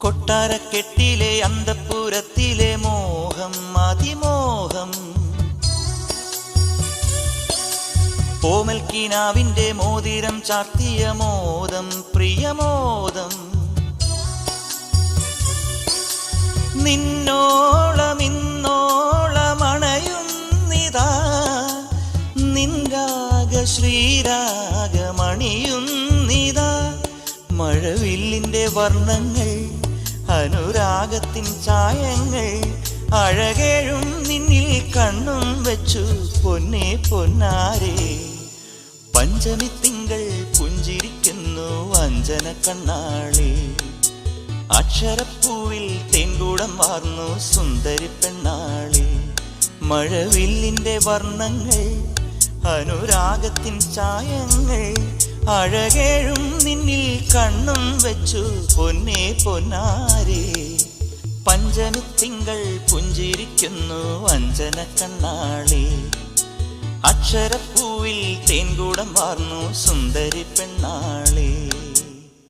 കൊട്ടാരക്കെട്ടിലെ അന്തഃപുരത്തിലെ മോഹം അതിമോഹം, ഓമൽക്കിനാവിന്റെ മോതിരം ചാർത്തിയ മോദം പ്രിയമോദം. നിന്നോളമിന്നോളമണയുന്നിതാ നിൻരാഗ ശ്രീരാഗമണിയുന്നിതാ. മഴവില്ലിന്റെ വർണ്ണങ്ങൾ അനുരാഗത്തിൻ ചായങ്ങൾ, അഴകേഴും നിന്നിൽ കണ്ണും വെച്ചു പൊന്നേ പൊന്നാരേ. പഞ്ചമി തിങ്കൾ പുഞ്ചിരിക്കുന്നു അഞ്ജന കണ്ണാളി, അക്ഷരപ്പൂവിൽ തേൻകൂടം വാർന്നു സുന്ദരി പെണ്ണാളി. മഴവില്ലിന്റെ വർണ്ണങ്ങൾ അനുരാഗത്തിൻ ചായങ്ങൾ, അഴകേഴും നിന്നിൽ കണ്ണും വെച്ചു പൊന്നേ പൊന്നാരേ. പഞ്ചമി തിങ്കൾ പുഞ്ചിരിക്കുന്നു അഞ്ജന കണ്ണാളി, അക്ഷരപ്പൂവിൽ തേൻകൂടം വാർന്നു സുന്ദരി പെണ്ണാളി.